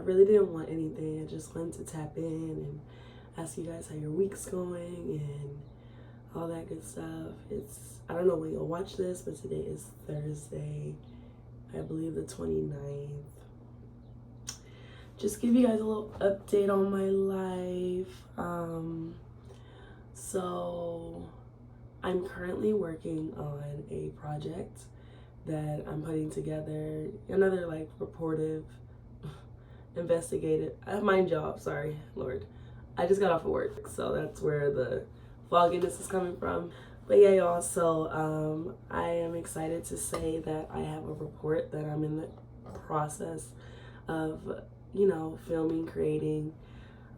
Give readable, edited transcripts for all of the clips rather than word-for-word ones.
I really didn't want anything. I just wanted to tap in and ask you guys how your week's going and all that good stuff. I don't know when you'll watch this, but today is Thursday, I believe the 29th. Just give you guys a little update on my life. So I'm currently working on a project that I'm putting together, another like reportive, investigative, mind job, sorry, Lord. I just got off of work, so that's where the fogginess is coming from. But yeah, y'all, so I am excited to say that I have a report that I'm in the process of, filming, creating.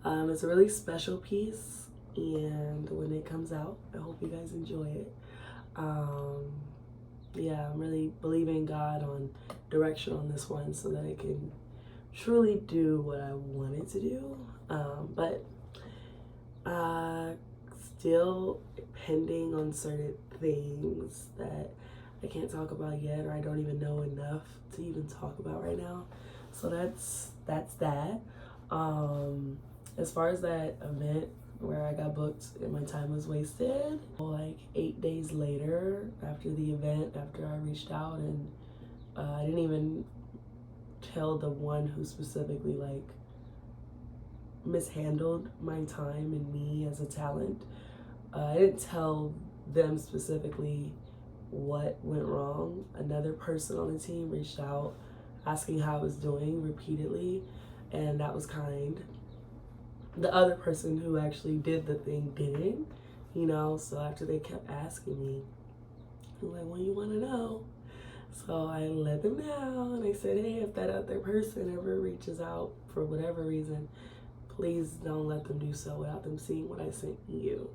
It's a really special piece, and when it comes out, I hope you guys enjoy it. Yeah, I'm really believing God on direction on this one so that I can truly do what I wanted to do. But still pending on certain things that I can't talk about yet, or I don't even know enough to even talk about right now. So that's that. As far as that event where I got booked and my time was wasted, like 8 days later after the event, after I reached out, and I didn't even tell the one who specifically like mishandled my time and me as a talent. I didn't tell them specifically what went wrong. Another person on the team reached out asking how I was doing repeatedly, and that was kind. The other person who actually did the thing didn't, so after they kept asking me, I'm like, well, you want to know? So I let them know, and I said, hey, if that other person ever reaches out for whatever reason, please don't let them do so without them seeing what I sent you.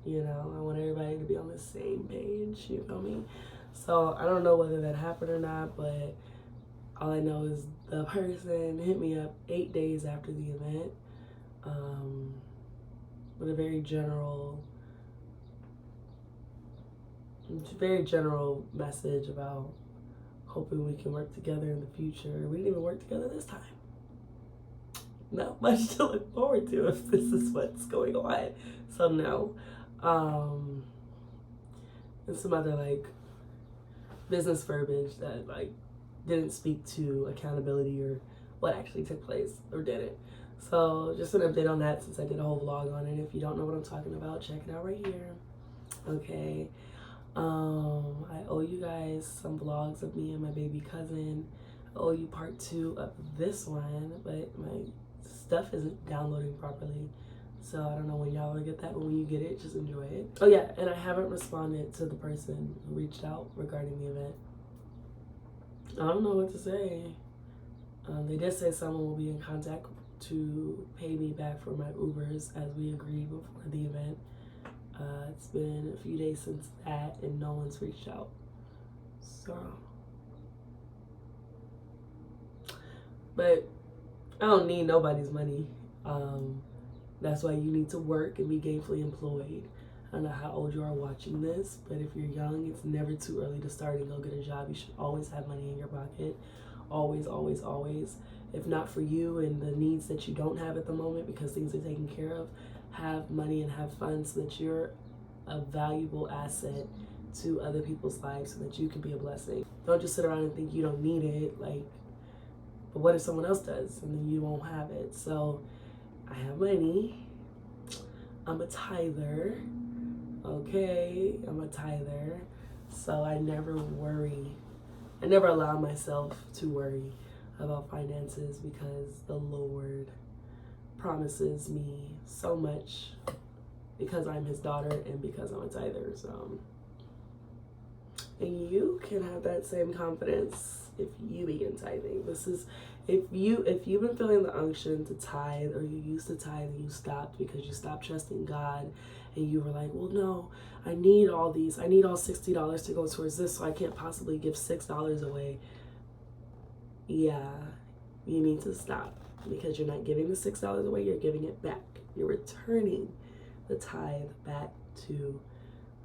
I want everybody to be on the same page, you feel me? So I don't know whether that happened or not, but all I know is the person hit me up 8 days after the event with a very general message about hoping we can work together in the future. We didn't even work together this time. Not much to look forward to if this is what's going on. So no. And some other like business verbiage that like didn't speak to accountability or what actually took place or didn't. So just an update on that, since I did a whole vlog on it. If you don't know what I'm talking about, check it out right here. Okay. I owe you guys some vlogs of me and my baby cousin. I owe you part 2 of this one, but my stuff isn't downloading properly. So I don't know when y'all will get that, but when you get it, just enjoy it. Oh yeah, and I haven't responded to the person who reached out regarding the event. I don't know what to say. They did say someone will be in contact to pay me back for my Ubers as we agreed before the event. It's been a few days since that, and no one's reached out. So, but I don't need nobody's money. That's why you need to work and be gainfully employed. I don't know how old you are watching this, but if you're young, it's never too early to start and go get a job. You should always have money in your pocket. Always, always, always. If not for you and the needs that you don't have at the moment because things are taken care of, have money and have fun so that you're a valuable asset to other people's lives so that you can be a blessing. Don't just sit around and think you don't need it. Like, but what if someone else does and then you won't have it? So I have money. I'm a tither. Okay, I'm a tither. So I never worry. I never allow myself to worry about finances because the Lord promises me so much because I'm his daughter and because I'm a tither. So, and you can have that same confidence if you begin tithing. This is if you've been feeling the unction to tithe, or you used to tithe and you stopped because you stopped trusting God, and you were like, well, no, I need all $60 to go towards this, so I can't possibly give $6 away. Yeah, you need to stop, because you're not giving the $6 away, you're giving it back. You're returning the tithe back to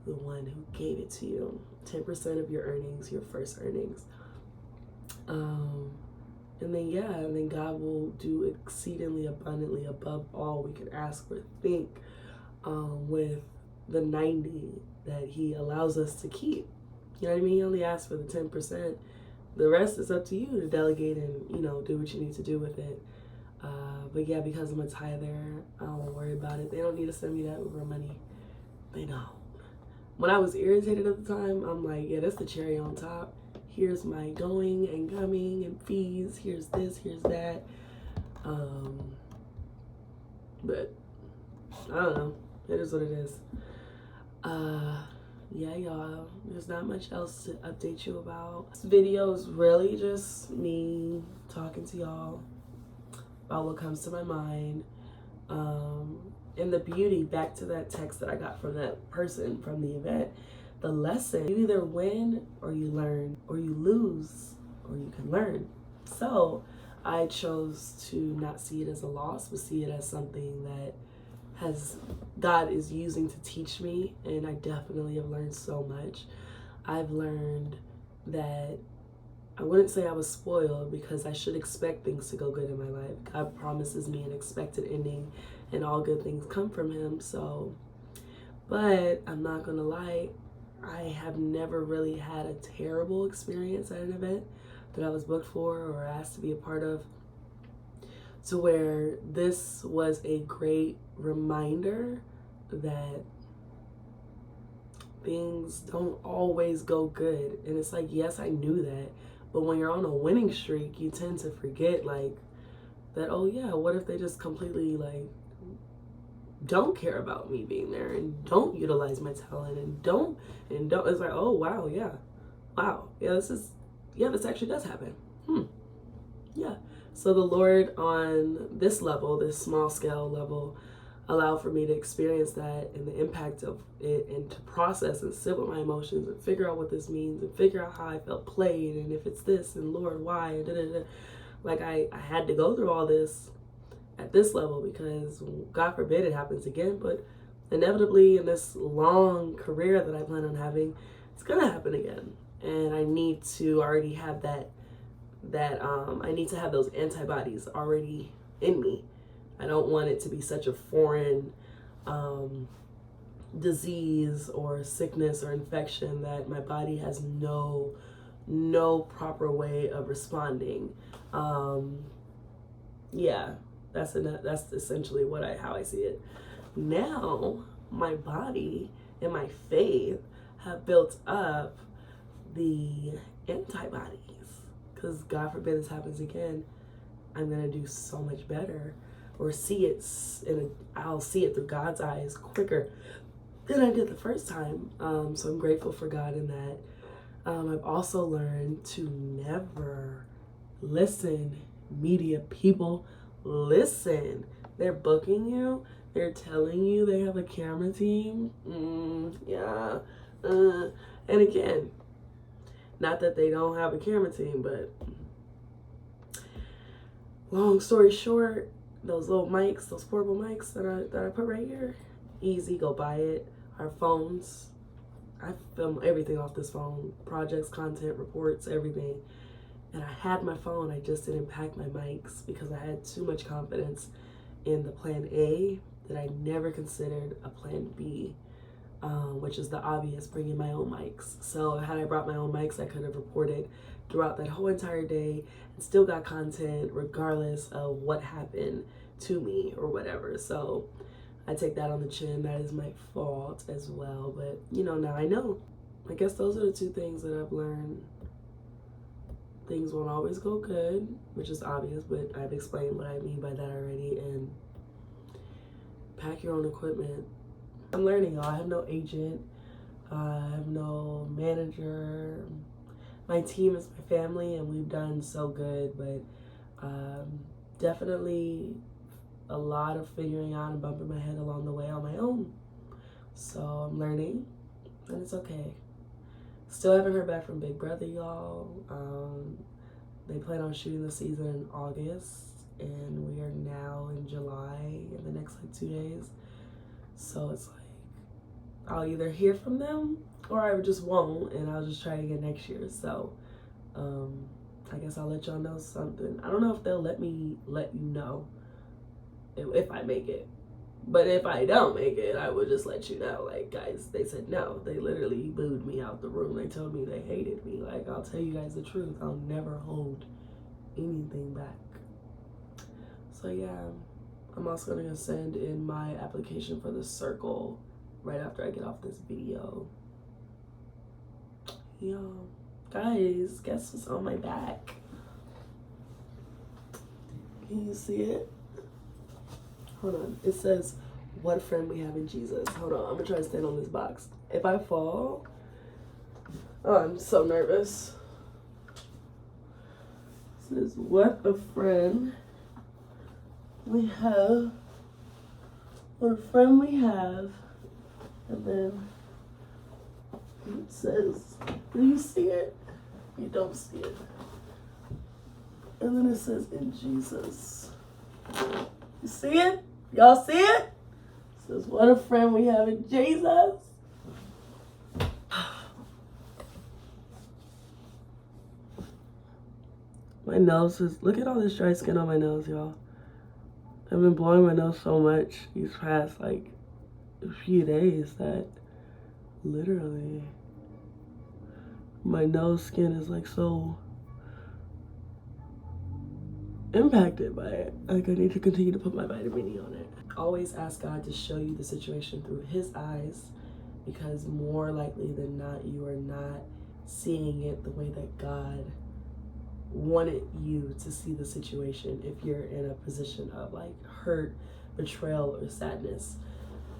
the one who gave it to you. 10% of your earnings, your first earnings. And then God will do exceedingly abundantly above all we could ask or think, with the 90 that he allows us to keep. You know what I mean? He only asks for the 10%. The rest is up to you to delegate and, do what you need to do with it. But yeah, because I'm a tither, I don't worry about it. They don't need to send me that Uber money. They don't. When I was irritated at the time, I'm like, yeah, that's the cherry on top. Here's my going and coming and fees. Here's this, here's that. But I don't know. It is what it is. Yeah, y'all. There's not much else to update you about. This video is really just me talking to y'all about what comes to my mind. And the beauty, back to that text that I got from that person from the event, the lesson, you either win or you learn, or you lose or you can learn. So I chose to not see it as a loss, but see it as something that God is using to teach me, and I definitely have learned so much. I've learned that I wouldn't say I was spoiled, because I should expect things to go good in my life. God promises me an expected ending, and all good things come from him. So, but I'm not gonna lie, I have never really had a terrible experience at an event that I was booked for or asked to be a part of, to where this was a great reminder that things don't always go good. And it's like, yes, I knew that, but when you're on a winning streak, you tend to forget that, oh yeah, what if they just completely don't care about me being there and don't utilize my talent and don't, it's like, oh wow, this actually does happen. Yeah. So the Lord on this level, this small scale level, allowed for me to experience that and the impact of it, and to process and sit with my emotions and figure out what this means and figure out how I felt played, and if it's this, and Lord, why, and I had to go through all this at this level, because God forbid it happens again, but inevitably in this long career that I plan on having, it's gonna happen again. And I need to already have I need to have those antibodies already in me. I don't want it to be such a foreign disease or sickness or infection that my body has no proper way of responding. Yeah, that's essentially how I see it. Now, my body and my faith have built up the antibodies, because God forbid this happens again, I'm gonna do so much better, or I'll see it through God's eyes quicker than I did the first time. So I'm grateful for God in that. I've also learned to never listen. Media people, listen. They're booking you. They're telling you they have a camera team. Yeah. And again, not that they don't have a camera team, but long story short, those little mics, those portable mics that I put right here, easy, go buy it. Our phones, I film everything off this phone, projects, content, reports, everything. And I had my phone, I just didn't pack my mics because I had too much confidence in the plan A that I never considered a plan B, which is the obvious, bringing my own mics. So had I brought my own mics, I could have reported throughout that whole entire day and still got content regardless of what happened to me or whatever. So I take that on the chin. That is my fault as well. But, now I know. I guess those are the two things that I've learned. Things won't always go good, which is obvious, but I've explained what I mean by that already. And pack your own equipment. I'm learning, y'all. I have no agent. I have no manager. My team is my family, and we've done so good, but definitely a lot of figuring out and bumping my head along the way on my own. So I'm learning, and it's okay. Still haven't heard back from Big Brother, y'all. They plan on shooting the season in August, and we are now in July in the next 2 days. So it's like, I'll either hear from them or I just won't, and I'll just try again next year. So I guess I'll let y'all know something. I don't know if they'll let me let you know if I make it. But if I don't make it, I will just let you know. Like, guys, they said no. They literally booed me out the room. They told me they hated me. Like, I'll tell you guys the truth. I'll never hold anything back. So, yeah. I'm also going to send in my application for the circle right after I get off this video. Yo, guys, guess what's on my back? Can you see it? Hold on. It says, what friend we have in Jesus. Hold on. I'm going to try to stand on this box. If I fall, oh, I'm so nervous. It says, what a friend we have. What a friend we have. And then it says, do you see it? You don't see it. And then it says, in Jesus. You see it? Y'all see it? It says, what a friend we have in Jesus. My nose is, look at all this dry skin on my nose, y'all. I've been blowing my nose so much these past, like, a few days that literally my nose skin is, like, so impacted by it. Like, I need to continue to put my vitamin E on it. Always ask God to show you the situation through his eyes, because more likely than not, you are not seeing it the way that God wanted you to see the situation if you're in a position of like hurt, betrayal, or sadness.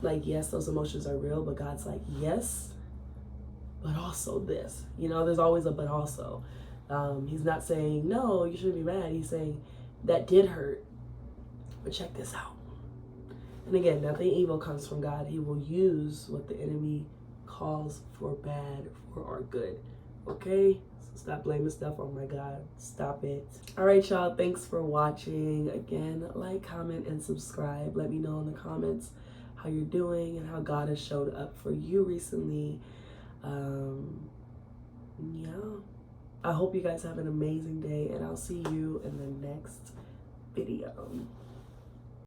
Like, yes, those emotions are real, but God's like, yes, but also this. You know, there's always a but also. He's not saying, no, you shouldn't be mad. He's saying, that did hurt, but check this out. And again, nothing evil comes from God. He will use what the enemy calls for bad for our good. Okay? So stop blaming stuff on my God. Stop it. All right, y'all. Thanks for watching. Again, like, comment, and subscribe. Let me know in the comments how you're doing and how God has showed up for you recently. Yeah. I hope you guys have an amazing day, and I'll see you in the next video.